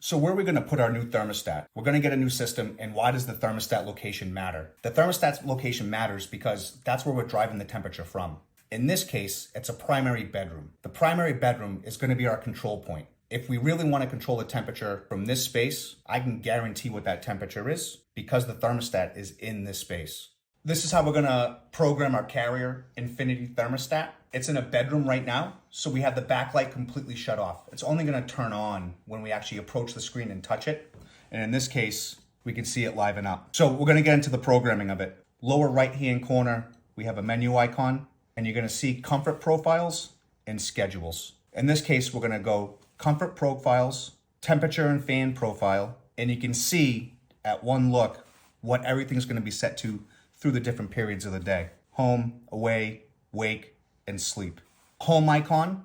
So where are we going to put our new thermostat? We're going to get a new system, and why does the thermostat location matter? The thermostat location matters because that's where we're driving the temperature from. In this case, it's a primary bedroom. The primary bedroom is going to be our control point. If we really want to control the temperature from this space, I can guarantee what that temperature is because the thermostat is in this space. This is how we're going to program our Carrier Infinity thermostat. It's in a bedroom right now, so we have the backlight completely shut off. It's only going to turn on when we actually approach the screen and touch it. And in this case, we can see it liven up. So we're going to get into the programming of it. Lower right-hand corner, we have a menu icon, and you're going to see comfort profiles and schedules. In this case, we're going to go comfort profiles, temperature and fan profile, and you can see at one look what everything's going to be set to through the different periods of the day. Home, away, wake, and sleep. Home icon,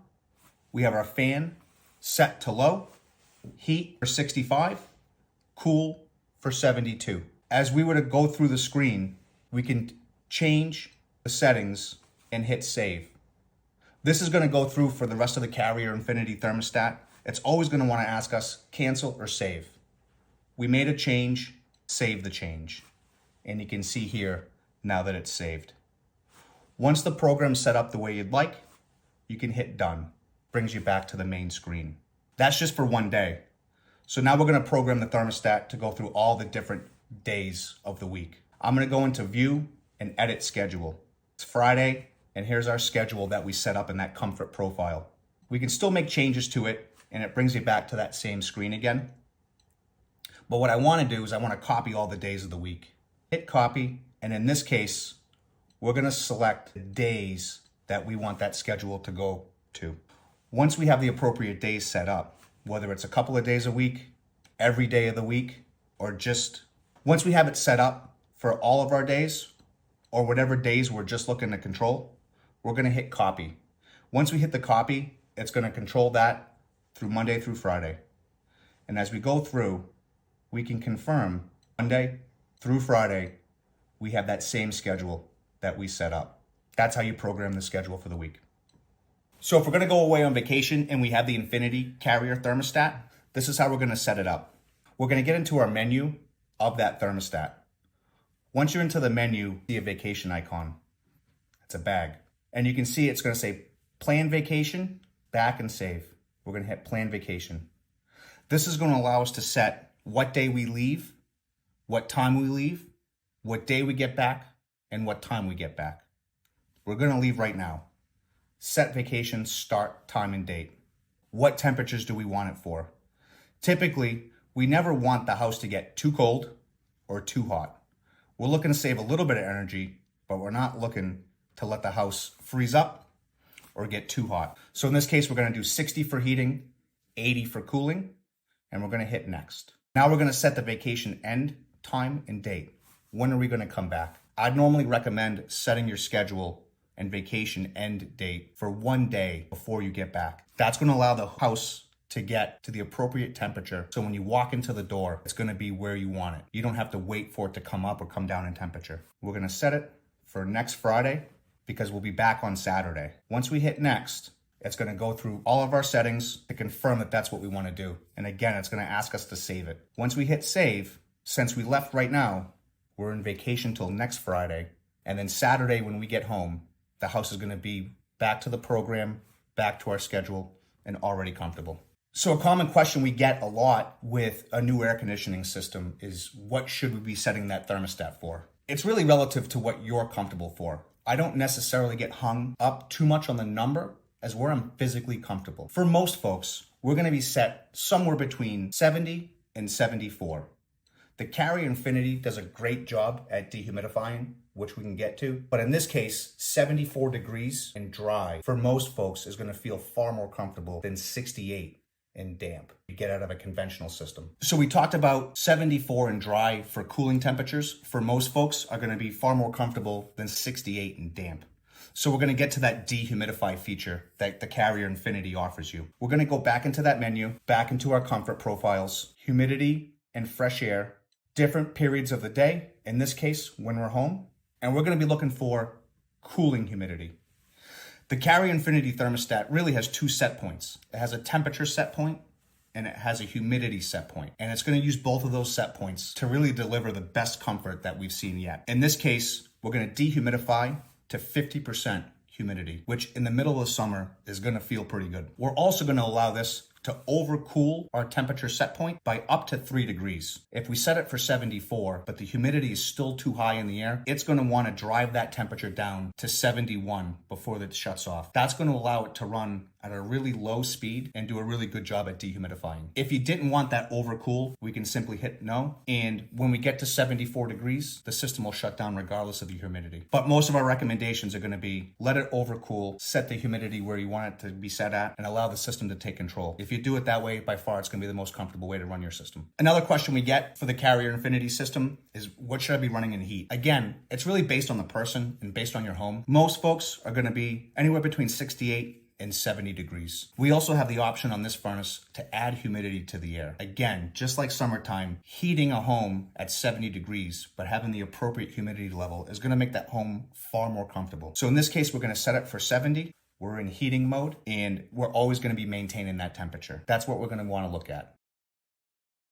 we have our fan set to low, heat for 65, cool for 72. As we were to go through the screen, we can change the settings and hit save. This is going to go through for the rest of the Carrier Infinity thermostat. It's always going to want to ask us cancel or save. We made a change, save the change. And you can see here now that it's saved. Once the program's set up the way you'd like, you can hit done. Brings you back to the main screen. That's just for one day. So now we're going to program the thermostat to go through all the different days of the week. I'm going to go into view and edit schedule. It's Friday, and here's our schedule that we set up in that comfort profile. We can still make changes to it, and it brings you back to that same screen again. But what I want to do is I want to copy all the days of the week. Hit copy, and in this case, we're going to select the days that we want that schedule to go to. Once we have the appropriate days set up, whether it's a couple of days a week, every day of the week, or just once we have it set up for all of our days, or whatever days we're just looking to control, we're going to hit copy. Once we hit the copy, it's going to control that through Monday through Friday. And as we go through, we can confirm Monday through Friday, we have that same schedule that we set up. That's how you program the schedule for the week. So if we're going to go away on vacation and we have the Infinity Carrier thermostat, this is how we're going to set it up. We're going to get into our menu of that thermostat. Once you're into the menu, see a vacation icon. It's a bag. And you can see it's going to say plan vacation, back and save. We're going to hit plan vacation. This is going to allow us to set what day we leave, what time we leave, what day we get back, and what time we get back. We're going to leave right now. Set vacation, start, time, and date. What temperatures do we want it for? Typically, we never want the house to get too cold or too hot. We're looking to save a little bit of energy, but we're not looking to let the house freeze up or get too hot. So in this case, we're going to do 60 for heating, 80 for cooling, and we're going to hit next. Now we're going to set the vacation end, time, and date. When are we going to come back? I'd normally recommend setting your schedule and vacation end date for one day before you get back. That's going to allow the house to get to the appropriate temperature. So when you walk into the door, it's going to be where you want it. You don't have to wait for it to come up or come down in temperature. We're going to set it for next Friday because we'll be back on Saturday. Once we hit next, it's going to go through all of our settings to confirm that that's what we want to do. And again, it's going to ask us to save it. Once we hit save, since we left right now, we're in vacation till next Friday. And then Saturday when we get home, the house is going to be back to the program, back to our schedule, and already comfortable. So a common question we get a lot with a new air conditioning system is what should we be setting that thermostat for? It's really relative to what you're comfortable for. I don't necessarily get hung up too much on the number as where I'm physically comfortable. For most folks, we're going to be set somewhere between 70 and 74. The Carrier Infinity does a great job at dehumidifying, which we can get to. But in this case, 74 degrees and dry for most folks is going to feel far more comfortable than 68 and damp you get out of a conventional system. So we talked about 74 and dry for cooling temperatures. For most folks are going to be far more comfortable than 68 and damp. So we're going to get to that dehumidify feature that the Carrier Infinity offers you. We're going to go back into that menu, back into our comfort profiles, humidity and fresh air, different periods of the day, in this case, when we're home, and we're going to be looking for cooling humidity. The Carrier Infinity thermostat really has two set points. It has a temperature set point and it has a humidity set point. And it's going to use both of those set points to really deliver the best comfort that we've seen yet. In this case, we're going to dehumidify to 50% humidity, which in the middle of the summer is going to feel pretty good. We're also going to allow this to overcool our temperature set point by up to 3 degrees. If we set it for 74, but the humidity is still too high in the air, it's going to want to drive that temperature down to 71 before it shuts off. That's going to allow it to run at a really low speed and do a really good job at dehumidifying. If you didn't want that overcool, we can simply hit no. And when we get to 74 degrees, the system will shut down regardless of the humidity. But most of our recommendations are going to be let it overcool, set the humidity where you want it to be set at, and allow the system to take control. If you do it that way, by far, it's going to be the most comfortable way to run your system. Another question we get for the Carrier Infinity system is, what should I be running in heat? Again, it's really based on the person and based on your home. Most folks are going to be anywhere between 68 and 70 degrees. We also have the option on this furnace to add humidity to the air. Again, just like summertime, heating a home at 70 degrees, but having the appropriate humidity level is going to make that home far more comfortable. So in this case, we're going to set it for 70. We're in heating mode, and we're always going to be maintaining that temperature. That's what we're going to want to look at.